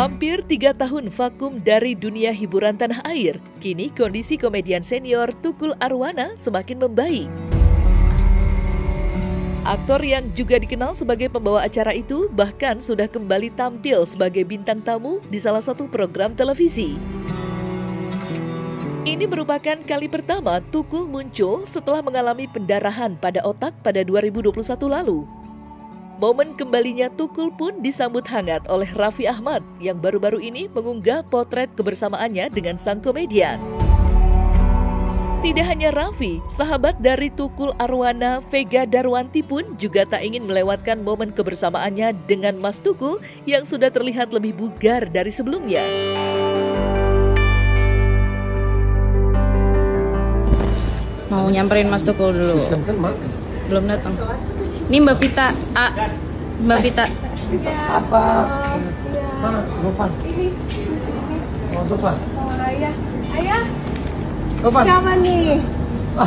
Hampir 3 tahun vakum dari dunia hiburan tanah air, kini kondisi komedian senior Tukul Arwana semakin membaik. Aktor yang juga dikenal sebagai pembawa acara itu bahkan sudah kembali tampil sebagai bintang tamu di salah satu program televisi. Ini merupakan kali pertama Tukul muncul setelah mengalami pendarahan pada otak pada 2021 lalu. Momen kembalinya Tukul pun disambut hangat oleh Raffi Ahmad yang baru-baru ini mengunggah potret kebersamaannya dengan sang komedian. Tidak hanya Raffi, sahabat dari Tukul Arwana, Vega Darwanti pun juga tak ingin melewatkan momen kebersamaannya dengan Mas Tukul yang sudah terlihat lebih bugar dari sebelumnya. Mau nyamperin Mas Tukul dulu. Belum datang. Ini Mbak Vita. Mbak Vita. Apa? Mana? Novan. Ini. Oh, Novan. Oh, ayah. Ayah. Novan. Siapa nih? Wah.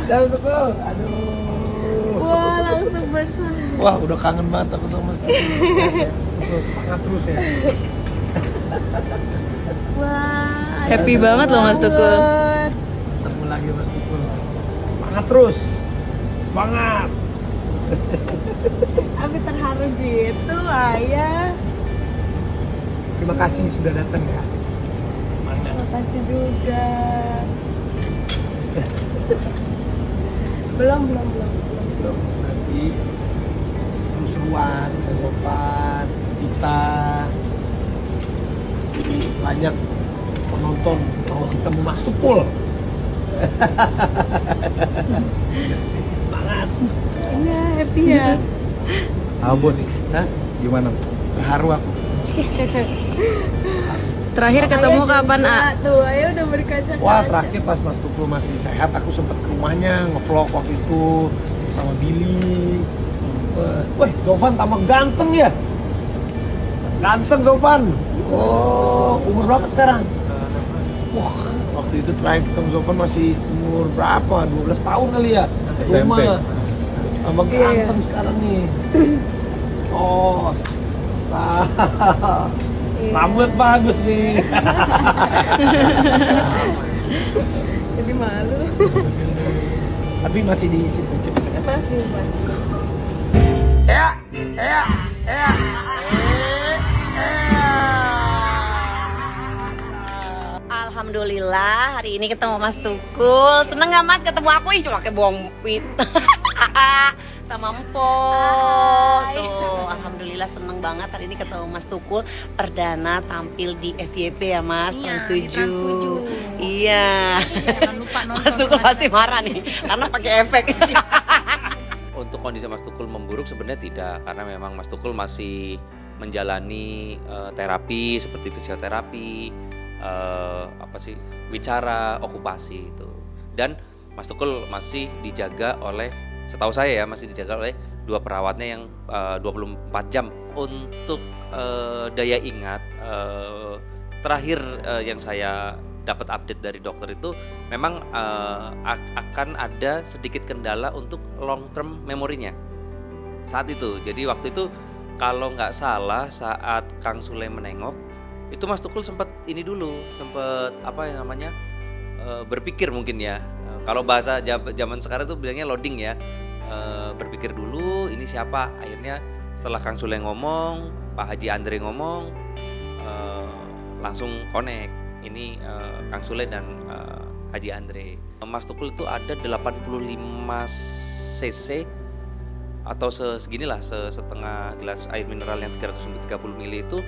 Jangan Tukul. Aduh. Wah, langsung bersama. Wah, udah kangen banget aku sama Tukul. Semangat terus ya. Wah. Happy banget loh Mas Tukul. Ketemu lagi Mas Tukul. Semangat terus. Semangat. Abi terharu gitu, ayah. Terima kasih sudah datang ya. Terima kasih juga. Belum. Nanti seru-seruan, Novan, Vita. Banyak penonton mau ketemu Mas Tukul. Semangat. Iya, happy ya. Bos, nah gimana? Terharu aku. Terakhir ketemu kapan, A? Tuh, ayah udah berkaca-kaca. Wah, terakhir pas Mas Tukul masih sehat, aku sempet ke rumahnya ngevlog waktu itu sama Billy. Wah, Zovan tambah ganteng ya? Ganteng Zovan. Oh, umur berapa sekarang? Wah, waktu itu terakhir ketemu Zovan masih umur berapa? 12 tahun kali ya? SMP. Tambah ganteng sekarang nih. Oh, rambut bagus nih. Jadi malu. Tapi masih di situ kan? Masih. Alhamdulillah hari ini ketemu Mas Tukul. Seneng gak Mas ketemu aku? Ih cuma kayak buang pit. Sama Empo. Tuh, alhamdulillah seneng banget hari ini ketemu Mas Tukul. Perdana tampil di FYP ya Mas, Trans 7. Iya. Jangan lupa nonton. Mas Tukul pasti marah nih karena pakai efek. Untuk kondisi Mas Tukul memburuk sebenarnya tidak, karena memang Mas Tukul masih menjalani terapi seperti fisioterapi, wicara, okupasi itu. Dan Mas Tukul masih dijaga oleh, setahu saya ya, masih dijaga oleh 2 perawatnya yang 24 jam. Untuk daya ingat, terakhir yang saya dapat update dari dokter itu memang akan ada sedikit kendala untuk long term memorinya saat itu. Jadi waktu itu kalau nggak salah saat Kang Sule menengok itu Mas Tukul sempat berpikir mungkin ya. Kalau bahasa zaman sekarang tuh bilangnya loading ya. Berpikir dulu ini siapa. Akhirnya setelah Kang Sule ngomong, Pak Haji Andre ngomong, langsung connect. Ini Kang Sule dan Haji Andre. Mas Tukul itu ada 85 cc atau seginilah, setengah gelas air mineral yang 330 ml itu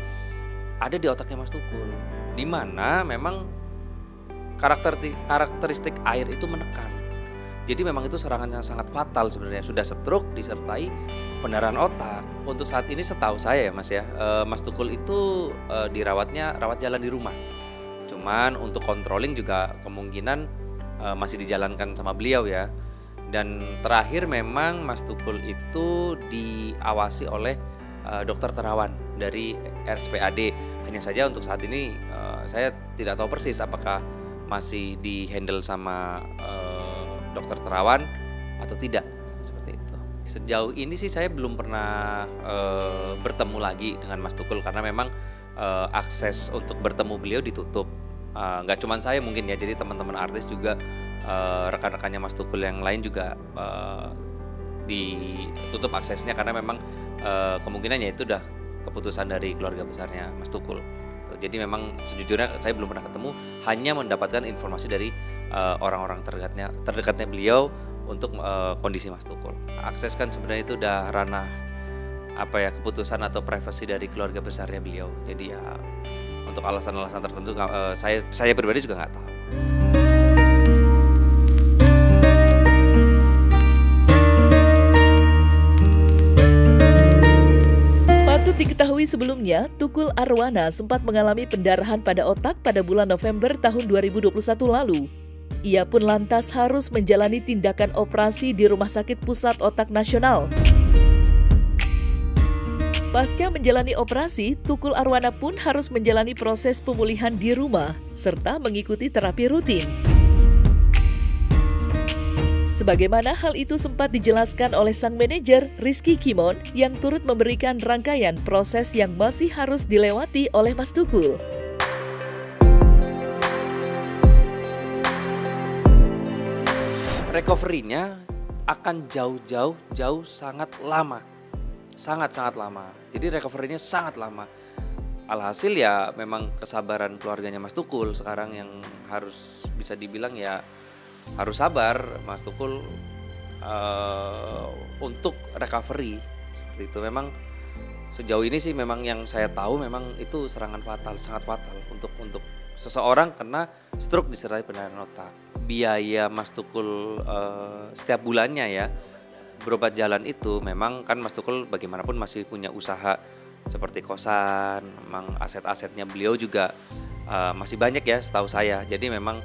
ada di otaknya Mas Tukul, di mana memang karakteristik air itu menekan. Jadi memang itu serangan yang sangat fatal sebenarnya, sudah stroke disertai pendarahan otak. Untuk saat ini setahu saya ya Mas ya, Mas Tukul itu rawat jalan di rumah. Cuman untuk controlling juga kemungkinan masih dijalankan sama beliau ya. Dan terakhir memang Mas Tukul itu diawasi oleh dokter Terawan. dari RSPAD. Hanya saja untuk saat ini saya tidak tahu persis apakah masih di-handle sama Dokter Terawan atau tidak, seperti itu. Sejauh ini sih saya belum pernah bertemu lagi dengan Mas Tukul karena memang akses untuk bertemu beliau ditutup. Nggak cuma saya mungkin ya, jadi teman-teman artis juga, rekan-rekannya Mas Tukul yang lain juga ditutup aksesnya karena memang kemungkinannya itu udah keputusan dari keluarga besarnya Mas Tukul. Jadi memang sejujurnya saya belum pernah ketemu, hanya mendapatkan informasi dari orang-orang terdekatnya beliau untuk kondisi Mas Tukul. Akses kan sebenarnya itu udah ranah keputusan atau privasi dari keluarga besarnya beliau. Jadi ya untuk alasan-alasan tertentu saya pribadi juga nggak tahu. Patut diketahui sebelumnya, Tukul Arwana sempat mengalami pendarahan pada otak pada bulan November tahun 2021 lalu. Ia pun lantas harus menjalani tindakan operasi di Rumah Sakit Pusat Otak Nasional. Pasca menjalani operasi, Tukul Arwana pun harus menjalani proses pemulihan di rumah, serta mengikuti terapi rutin. Sebagaimana hal itu sempat dijelaskan oleh sang manajer Rizky Kimon yang turut memberikan rangkaian proses yang masih harus dilewati oleh Mas Tukul. Recovery-nya akan jauh sangat lama. Sangat lama. Jadi recovery-nya sangat lama. Alhasil ya memang kesabaran keluarganya Mas Tukul sekarang yang harus bisa dibilang ya harus sabar Mas Tukul untuk recovery seperti itu. Memang sejauh ini sih memang yang saya tahu memang itu serangan fatal, sangat fatal untuk seseorang kena stroke disertai pendarahan otak. Biaya Mas Tukul setiap bulannya ya berobat jalan itu memang kan Mas Tukul bagaimanapun masih punya usaha seperti kosan, memang aset-asetnya beliau juga masih banyak ya setahu saya. Jadi memang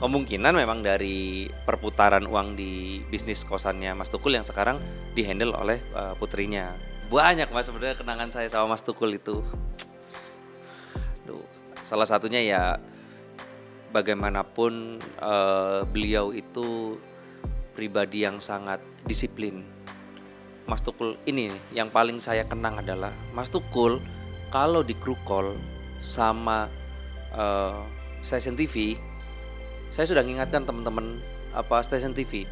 kemungkinan memang dari perputaran uang di bisnis kosannya Mas Tukul yang sekarang dihandle oleh putrinya. Banyak Mas sebenarnya kenangan saya sama Mas Tukul itu. Salah satunya ya bagaimanapun beliau itu pribadi yang sangat disiplin. Mas Tukul ini yang paling saya kenang adalah Mas Tukul kalau di crew call sama stasiun TV, saya sudah mengingatkan teman-teman stasiun TV.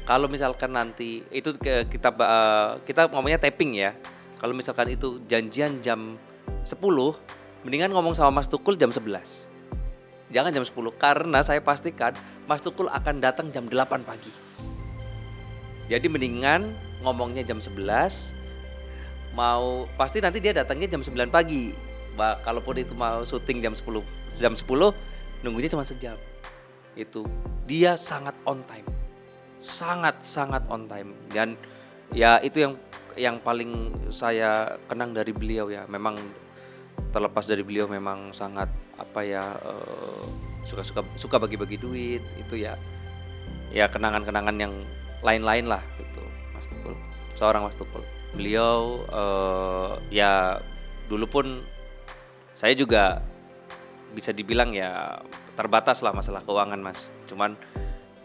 Kalau misalkan nanti itu kita ngomongnya taping ya. Kalau misalkan itu janjian jam 10, mendingan ngomong sama Mas Tukul jam 11. Jangan jam 10 karena saya pastikan Mas Tukul akan datang jam 8 pagi. Jadi mendingan ngomongnya jam 11, pasti nanti dia datangnya jam 9 pagi. Kalaupun itu mau syuting jam 10 nunggunya cuma sejam. Itu dia sangat on time. Sangat on time. Dan ya itu yang paling saya kenang dari beliau ya. Memang terlepas dari beliau memang sangat suka bagi-bagi duit itu ya kenangan-kenangan yang lain-lain lah gitu Mas Tukul, seorang Mas Tukul. Beliau ya dulu pun saya juga bisa dibilang ya terbatas lah masalah keuangan Mas. Cuman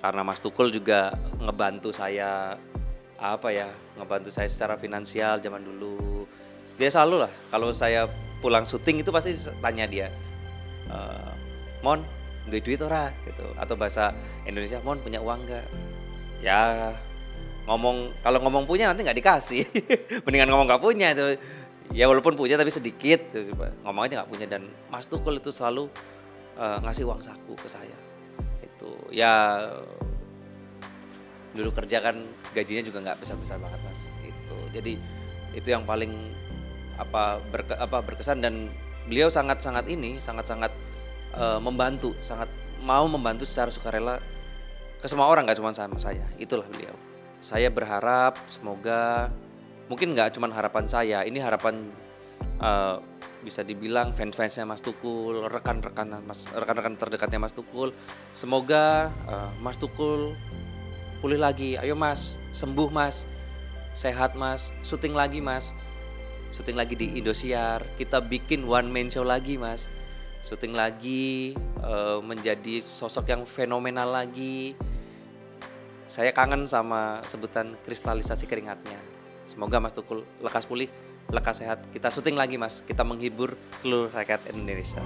karena Mas Tukul juga ngebantu saya secara finansial zaman dulu. Dia selalu lah kalau saya pulang syuting itu pasti tanya dia, Mon, duit ora gitu, atau bahasa Indonesia, Mon punya uang nggak? Ya kalau ngomong punya nanti nggak dikasih, mendingan ngomong nggak punya itu. Ya walaupun punya tapi sedikit, ngomong aja nggak punya. Dan Mas Tukul itu selalu ngasih uang saku ke saya. Itu ya dulu kerja kan gajinya juga nggak besar-besar banget Mas. Itu jadi itu yang paling berkesan. Dan beliau sangat membantu, sangat mau membantu secara sukarela ke semua orang, nggak cuma sama saya. Itulah beliau. Saya berharap semoga, mungkin nggak cuma harapan saya, ini harapan bisa dibilang fans-fansnya Mas Tukul, rekan-rekan terdekatnya Mas Tukul. Semoga Mas Tukul pulih lagi. Ayo Mas, sembuh Mas, sehat Mas, syuting lagi Mas. syuting lagi di Indosiar, kita bikin one man show lagi Mas, syuting lagi, menjadi sosok yang fenomenal lagi. Saya kangen sama sebutan kristalisasi keringatnya. Semoga Mas Tukul lekas pulih, lekas sehat. Kita syuting lagi Mas, kita menghibur seluruh rakyat Indonesia.